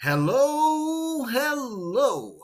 Hello, hello.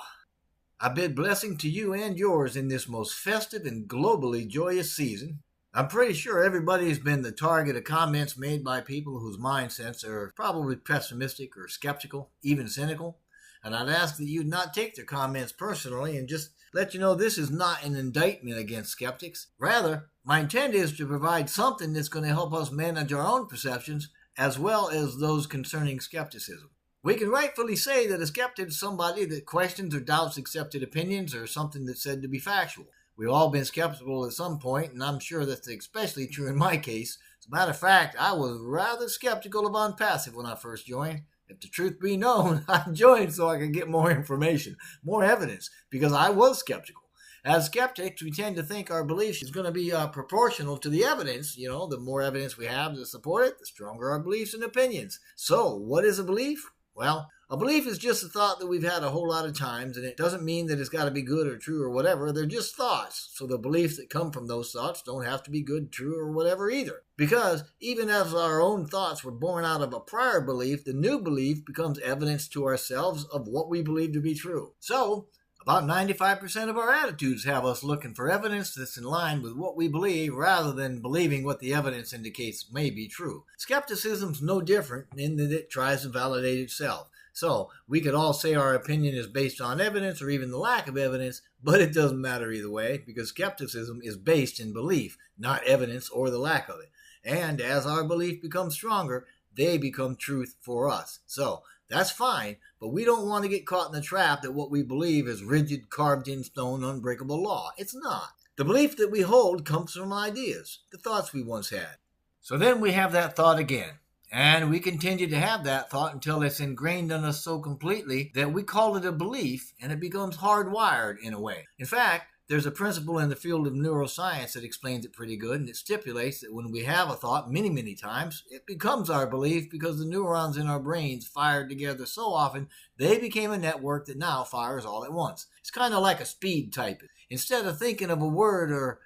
I bid blessing to you and yours in this most festive and globally joyous season. I'm pretty sure everybody's been the target of comments made by people whose mindsets are probably pessimistic or skeptical, even cynical. And I'd ask that you not take their comments personally and just let you know this is not an indictment against skeptics. Rather, my intent is to provide something that's going to help us manage our own perceptions as well as those concerning skepticism. We can rightfully say that a skeptic is somebody that questions or doubts accepted opinions or something that's said to be factual. We've all been skeptical at some point, and I'm sure that's especially true in my case. As a matter of fact, I was rather skeptical of ONPASSIVE when I first joined. If the truth be known, I joined so I could get more information, more evidence, because I was skeptical. As skeptics, we tend to think our belief is going to be proportional to the evidence. You know, the more evidence we have to support it, the stronger our beliefs and opinions. So, what is a belief? Well, a belief is just a thought that we've had a whole lot of times, and it doesn't mean that it's got to be good or true or whatever. They're just thoughts. So the beliefs that come from those thoughts don't have to be good, true, or whatever either. Because even as our own thoughts were born out of a prior belief, the new belief becomes evidence to ourselves of what we believe to be true. So, about 95% of our attitudes have us looking for evidence that's in line with what we believe rather than believing what the evidence indicates may be true. Skepticism's no different in that it tries to validate itself. So, we could all say our opinion is based on evidence or even the lack of evidence, but it doesn't matter either way because skepticism is based in belief, not evidence or the lack of it. And as our belief becomes stronger, they become truth for us. So, that's fine, but we don't want to get caught in the trap that what we believe is rigid, carved-in stone, unbreakable law. It's not. The belief that we hold comes from ideas, the thoughts we once had. So then we have that thought again, and we continue to have that thought until it's ingrained in us so completely that we call it a belief, and it becomes hardwired in a way. In fact, there's a principle in the field of neuroscience that explains it pretty good, and it stipulates that when we have a thought many times, it becomes our belief because the neurons in our brains fired together so often, they became a network that now fires all at once. It's kind of like a speed typist. Instead of thinking of a word or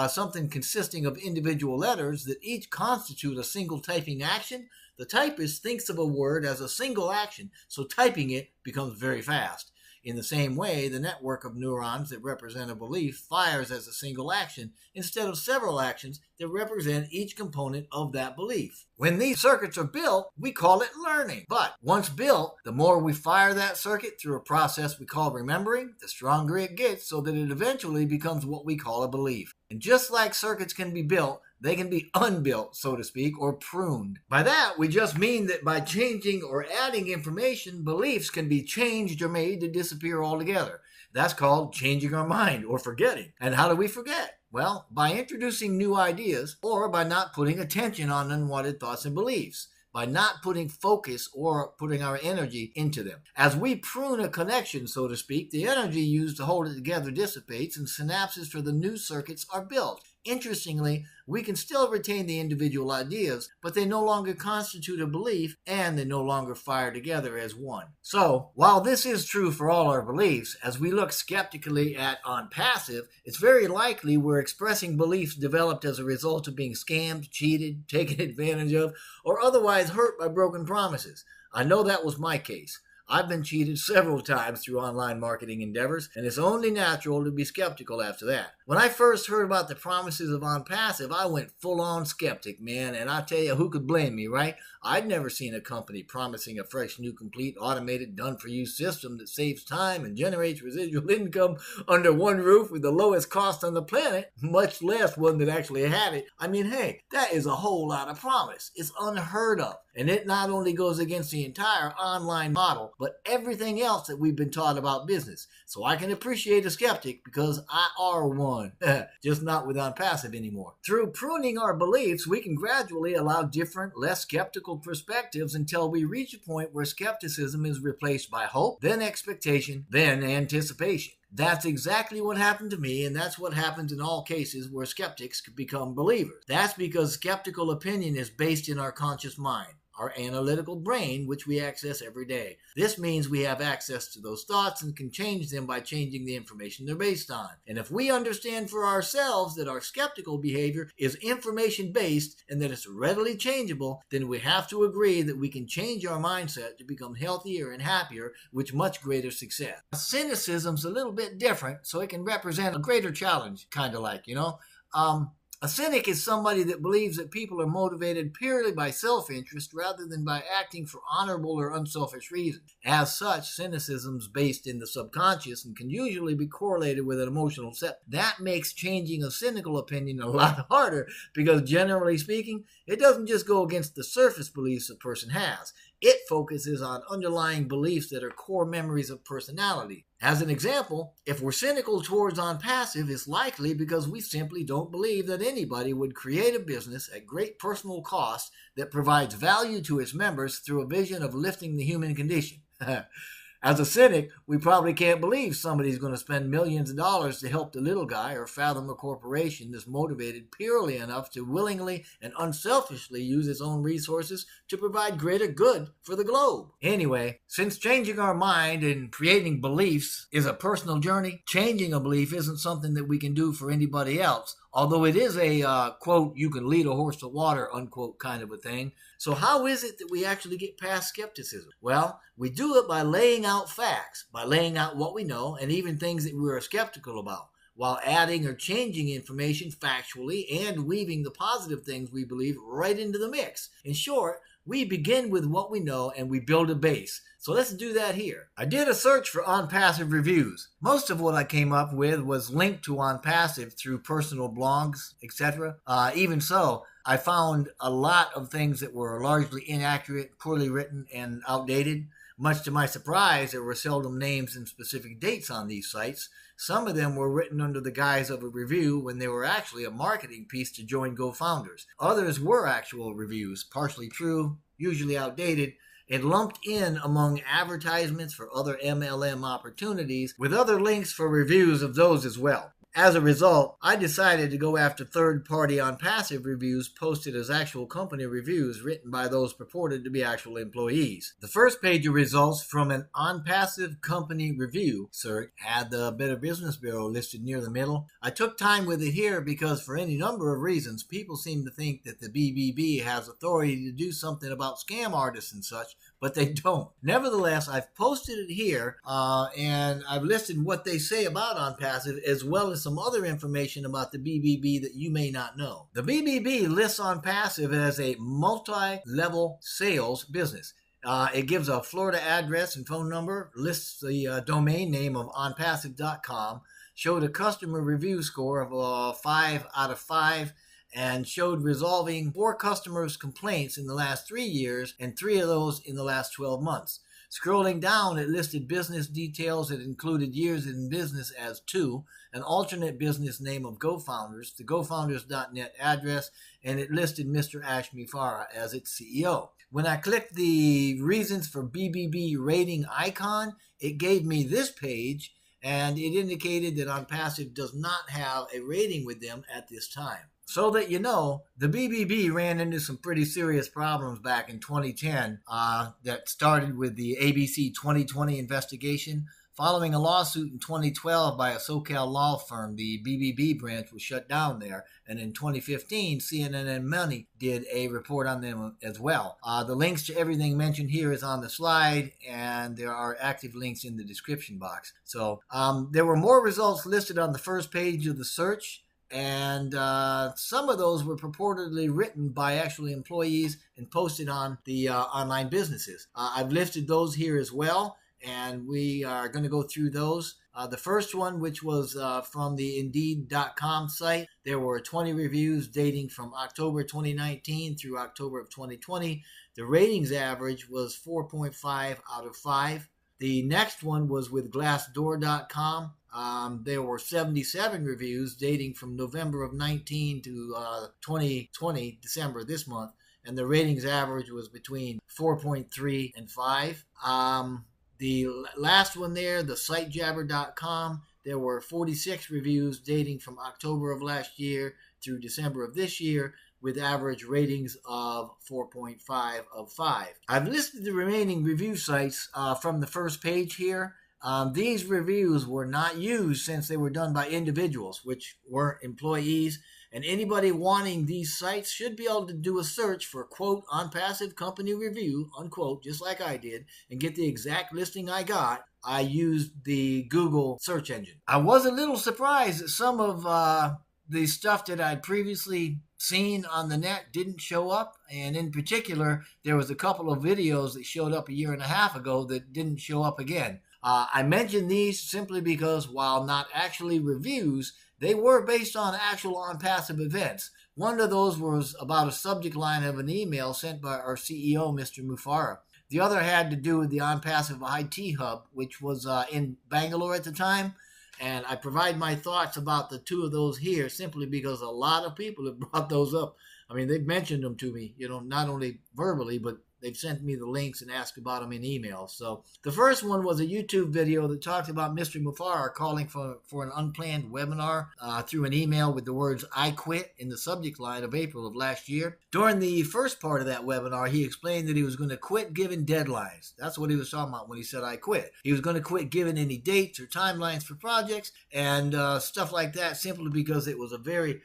something consisting of individual letters that each constitute a single typing action, the typist thinks of a word as a single action, so typing it becomes very fast. In the same way, the network of neurons that represent a belief fires as a single action instead of several actions that represent each component of that belief. When these circuits are built, we call it learning. But once built, the more we fire that circuit through a process we call remembering, the stronger it gets so that it eventually becomes what we call a belief. And just like circuits can be built, they can be unbuilt, so to speak, or pruned. By that, we just mean that by changing or adding information, beliefs can be changed or made to disappear altogether. That's called changing our mind or forgetting. And how do we forget? Well, by introducing new ideas or by not putting attention on unwanted thoughts and beliefs. By not putting focus or putting our energy into them. As we prune a connection, so to speak, the energy used to hold it together dissipates and synapses for the new circuits are built. Interestingly, we can still retain the individual ideas, but they no longer constitute a belief and they no longer fire together as one. So, while this is true for all our beliefs, as we look skeptically at ONPASSIVE, it's very likely we're expressing beliefs developed as a result of being scammed, cheated, taken advantage of, or otherwise hurt by broken promises. I know that was my case. I've been cheated several times through online marketing endeavors, and it's only natural to be skeptical after that. When I first heard about the promises of ONPASSIVE, I went full-on skeptic, man, and I tell you, who could blame me, right? I'd never seen a company promising a fresh, new, complete, automated, done-for-you system that saves time and generates residual income under one roof with the lowest cost on the planet, much less one that actually had it. I mean, hey, that is a whole lot of promise. It's unheard of. And it not only goes against the entire online model, but everything else that we've been taught about business. So I can appreciate a skeptic because I are one, just not with ONPASSIVE anymore. Through pruning our beliefs, we can gradually allow different, less skeptical perspectives until we reach a point where skepticism is replaced by hope, then expectation, then anticipation. That's exactly what happened to me, and that's what happens in all cases where skeptics become believers. That's because skeptical opinion is based in our conscious mind. our analytical brain, which we access every day. This means we have access to those thoughts and can change them by changing the information they're based on. And if we understand for ourselves that our skeptical behavior is information-based and that it's readily changeable, then we have to agree that we can change our mindset to become healthier and happier with much greater success. Cynicism's a little bit different, so it can represent a greater challenge, kind of like, a cynic is somebody that believes that people are motivated purely by self-interest rather than by acting for honorable or unselfish reasons. As such, cynicism is based in the subconscious and can usually be correlated with an emotional set. That makes changing a cynical opinion a lot harder because, generally speaking, it doesn't just go against the surface beliefs a person has. It focuses on underlying beliefs that are core memories of personality. As an example, if we're cynical towards ONPASSIVE, it's likely because we simply don't believe that anybody would create a business at great personal cost that provides value to its members through a vision of lifting the human condition. As a cynic, we probably can't believe somebody's going to spend millions of dollars to help the little guy or fathom a corporation that's motivated purely enough to willingly and unselfishly use its own resources to provide greater good for the globe. Anyway, since changing our mind and creating beliefs is a personal journey, changing a belief isn't something that we can do for anybody else. Although it is a, quote, you can lead a horse to water, unquote, kind of a thing. So how is it that we actually get past skepticism? Well, we do it by laying out facts, by laying out what we know and even things that we are skeptical about, while adding or changing information factually and weaving the positive things we believe right into the mix. In short, we begin with what we know and we build a base. So let's do that here. I did a search for ONPASSIVE reviews. Most of what I came up with was linked to ONPASSIVE through personal blogs, etc. Even so, I found a lot of things that were largely inaccurate, poorly written, and outdated. Much to my surprise, there were seldom names and specific dates on these sites. Some of them were written under the guise of a review when they were actually a marketing piece to join GoFounders. Others were actual reviews, partially true, usually outdated, and lumped in among advertisements for other MLM opportunities with other links for reviews of those as well. As a result, I decided to go after third-party ONPASSIVE reviews posted as actual company reviews written by those purported to be actual employees. The first page of results from an ONPASSIVE company review search had the Better Business Bureau listed near the middle. I took time with it here because for any number of reasons, people seem to think that the BBB has authority to do something about scam artists and such, but they don't. Nevertheless, I've posted it here and I've listed what they say about ONPASSIVE as well as some other information about the BBB that you may not know. The BBB lists ONPASSIVE as a multi-level sales business. It gives a Florida address and phone number, lists the domain name of onpassive.com, showed a customer review score of 5 out of 5, and showed resolving 4 customers' complaints in the last 3 years and 3 of those in the last 12 months. Scrolling down, it listed business details that included years in business as 2, an alternate business name of GoFounders, the GoFounders.net address, and it listed Mr. Ashmi Farah as its CEO. When I clicked the reasons for BBB rating icon, it gave me this page, and it indicated that ONPASSIVE does not have a rating with them at this time. So that you know, the BBB ran into some pretty serious problems back in 2010 that started with the ABC 2020 investigation. Following a lawsuit in 2012 by a SoCal law firm, the BBB branch was shut down there. And in 2015, CNNMoney did a report on them as well. The links to everything mentioned here is on the slide, and there are active links in the description box. So there were more results listed on the first page of the search. And some of those were purportedly written by actual employees and posted on the online businesses. I've listed those here as well, and we are going to go through those. The first one, which was from the Indeed.com site, there were 20 reviews dating from October 2019 through October of 2020. The ratings average was 4.5 out of 5. The next one was with Glassdoor.com. There were 77 reviews dating from November of 19 to 2020, December this month, and the ratings average was between 4.3 and 5. The last one there, the SiteJabber.com, there were 46 reviews dating from October of last year through December of this year. with average ratings of 4.5 of 5. I've listed the remaining review sites from the first page here. These reviews were not used since they were done by individuals, which weren't employees, and anybody wanting these sites should be able to do a search for, quote, ONPASSIVE company review, unquote, just like I did, and get the exact listing I got. I used the Google search engine. I was a little surprised that some of the stuff that I'd previously seen on the net didn't show up, and in particular, there was a couple of videos that showed up a year and a half ago that didn't show up again. I mentioned these simply because, while not actually reviews, they were based on actual ONPASSIVE events. One of those was about a subject line of an email sent by our CEO, Mr. Mufara. The other had to do with the ONPASSIVE IT Hub, which was in Bangalore at the time. And I provide my thoughts about the two of those here simply because a lot of people have brought those up. I mean, they've mentioned them to me, not only verbally, but they've sent me the links and asked about them in emails. So the first one was a YouTube video that talked about Mr. Mufara calling for an unplanned webinar through an email with the words "I quit" in the subject line of April of last year. During the first part of that webinar, he explained that he was going to quit giving deadlines. That's what he was talking about when he said "I quit." He was going to quit giving any dates or timelines for projects and stuff like that, simply because it was a very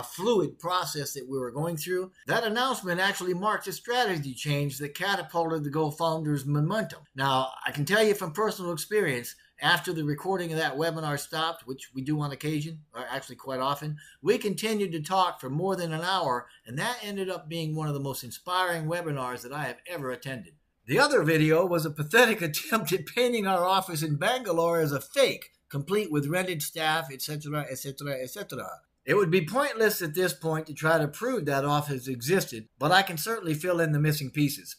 fluid process that we were going through. That announcement actually marked a strategy change that catapulted the GoFounders momentum. Now, I can tell you from personal experience, after the recording of that webinar stopped, which we do on occasion, or actually quite often, we continued to talk for more than an hour, and that ended up being one of the most inspiring webinars that I have ever attended. The other video was a pathetic attempt at painting our office in Bangalore as a fake, complete with rented staff, etc., etc., etc. It would be pointless at this point to try to prove that office existed, but I can certainly fill in the missing pieces.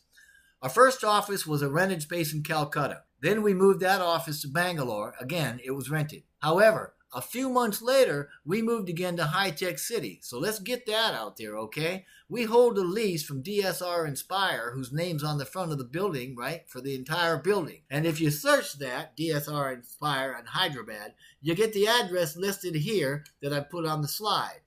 Our first office was a rented space in Calcutta. Then we moved that office to Bangalore. Again, it was rented. However, a few months later, we moved again to HITEC City. So let's get that out there, okay? We hold a lease from DSR Inspire, whose name's on the front of the building, right, for the entire building. And if you search that, DSR Inspire in Hyderabad, you get the address listed here that I put on the slide.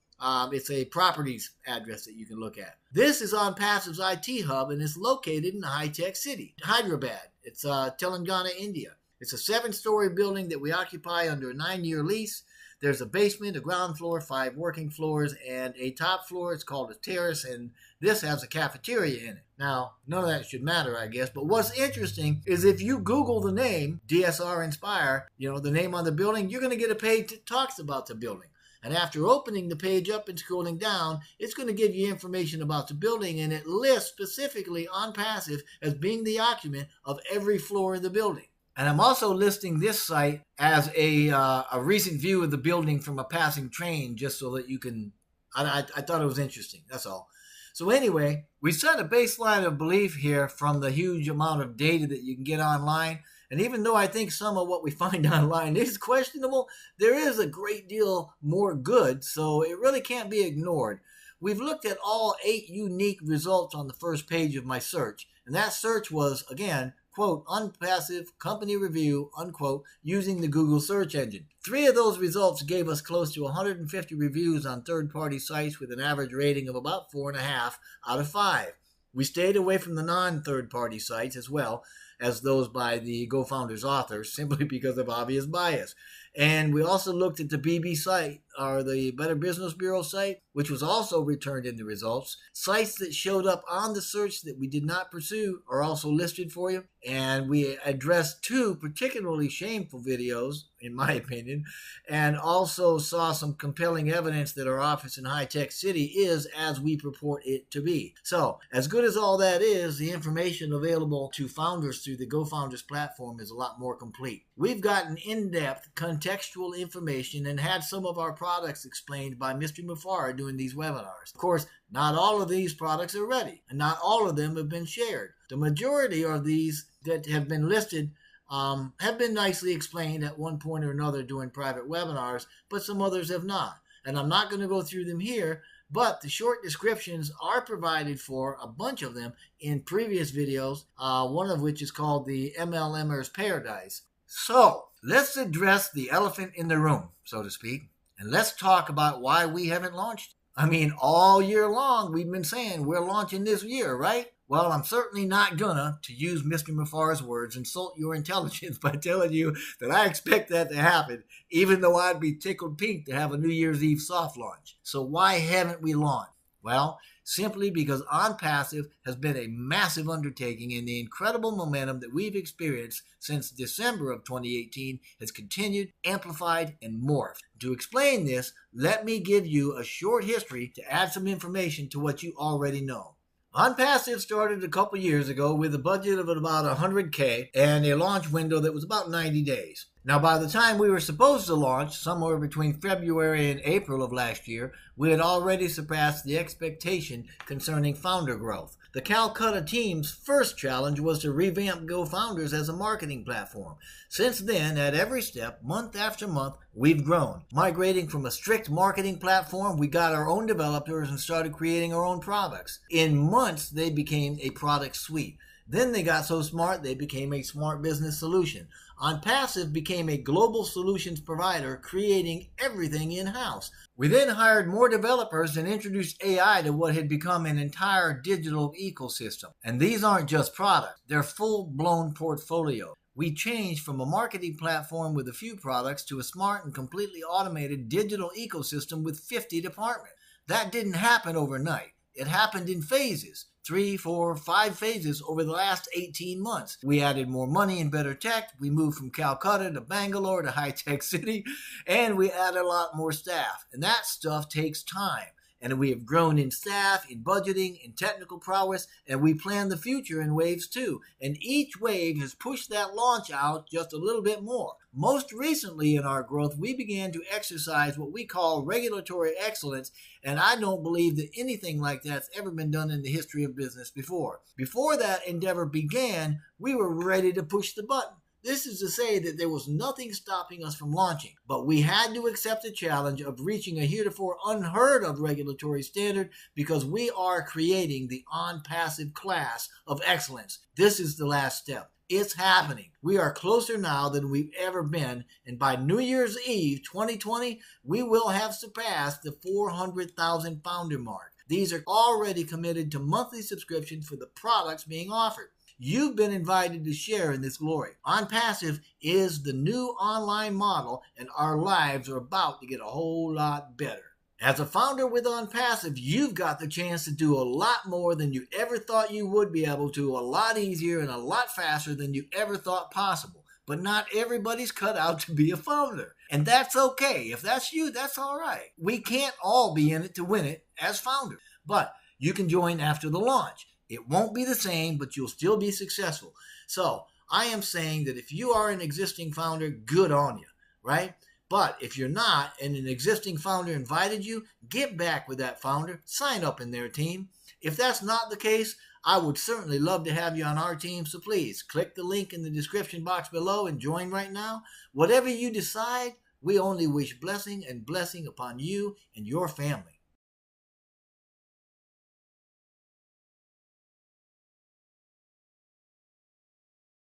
It's a properties address that you can look at. This is ONPASSIVE's IT hub, and it's located in HITEC City, Hyderabad. It's Telangana, India. It's a 7-story building that we occupy under a 9-year lease. There's a basement, a ground floor, 5 working floors, and a top floor. It's called a terrace, and this has a cafeteria in it. Now, none of that should matter, I guess, but what's interesting is if you Google the name, DSR Inspire, the name on the building, you're going to get a page that talks about the building. And after opening the page up and scrolling down, it's going to give you information about the building, and it lists specifically ONPASSIVE as being the occupant of every floor in the building. And I'm also listing this site as a recent view of the building from a passing train, just so that you can, I thought it was interesting, that's all. So anyway, we set a baseline of belief here from the huge amount of data that you can get online. And even though I think some of what we find online is questionable, there is a great deal more good, so it really can't be ignored. We've looked at all 8 unique results on the first page of my search, and that search was, again, quote, ONPASSIVE company review, unquote, using the Google search engine. 3 of those results gave us close to 150 reviews on third-party sites with an average rating of about 4.5 out of 5. We stayed away from the non-third-party sites as well as those by the GoFounders authors, simply because of obvious bias. And we also looked at the BB site, or the Better Business Bureau site, which was also returned in the results. Sites that showed up on the search that we did not pursue are also listed for you. And we addressed 2 particularly shameful videos, in my opinion, and also saw some compelling evidence that our office in HITEC City is as we purport it to be. So, as good as all that is, the information available to founders through the GoFounders platform is a lot more complete. We've gotten in-depth contextual information and had some of our products explained by Mr. Mufara during these webinars. Of course, not all of these products are ready, and not all of them have been shared. The majority of these that have been listed have been nicely explained at one point or another during private webinars, but some others have not. And I'm not going to go through them here, but the short descriptions are provided for, a bunch of them, in previous videos, one of which is called the MLMer's Paradise. So, let's address the elephant in the room, so to speak, and let's talk about why we haven't launched. I mean, all year long, we've been saying we're launching this year, right? Well, I'm certainly not gonna, to use Mr. Mafar's words, insult your intelligence by telling you that I expect that to happen, even though I'd be tickled pink to have a New Year's Eve soft launch. So why haven't we launched? Well, simply because ONPASSIVE has been a massive undertaking, and the incredible momentum that we've experienced since December of 2018 has continued, amplified, and morphed. To explain this, let me give you a short history to add some information to what you already know. ONPASSIVE started a couple years ago with a budget of about $100K and a launch window that was about 90 days. Now, by the time we were supposed to launch, somewhere between February and April of last year, we had already surpassed the expectation concerning founder growth. The Calcutta team's first challenge was to revamp GoFounders as a marketing platform. Since then, at every step, month after month, we've grown. Migrating from a strict marketing platform, we got our own developers and started creating our own products. In months, they became a product suite. Then they got so smart, they became a smart business solution. ONPASSIVE became a global solutions provider, creating everything in-house. We then hired more developers and introduced AI to what had become an entire digital ecosystem. And these aren't just products, they're full-blown portfolio. We changed from a marketing platform with a few products to a smart and completely automated digital ecosystem with 50 departments. That didn't happen overnight. It happened in phases. 3, 4, 5 phases over the last 18 months. We added more money and better tech. We moved from Calcutta to Bangalore to HITEC City, and we added a lot more staff. And that stuff takes time. And we have grown in staff, in budgeting, in technical prowess, and we plan the future in waves too. And each wave has pushed that launch out just a little bit more. Most recently in our growth, we began to exercise what we call regulatory excellence, and I don't believe that anything like that's ever been done in the history of business before. Before that endeavor began, we were ready to push the button. This is to say that there was nothing stopping us from launching, but we had to accept the challenge of reaching a heretofore unheard of regulatory standard because we are creating the ONPASSIVE class of excellence. This is the last step. It's happening. We are closer now than we've ever been, and by New Year's Eve 2020, we will have surpassed the 400,000 founder mark. These are already committed to monthly subscriptions for the products being offered. You've been invited to share in this glory. ONPASSIVE is the new online model, and our lives are about to get a whole lot better. As a founder with ONPASSIVE, you've got the chance to do a lot more than you ever thought you would be able to, a lot easier and a lot faster than you ever thought possible. But not everybody's cut out to be a founder. And that's okay. If that's you, that's all right. We can't all be in it to win it as founders. But you can join after the launch. It won't be the same, but you'll still be successful. So I am saying that if you are an existing founder, good on you, right? But if you're not, and an existing founder invited you, get back with that founder, sign up in their team. If that's not the case, I would certainly love to have you on our team, so please click the link in the description box below and join right now. Whatever you decide, we only wish blessing and blessing upon you and your family.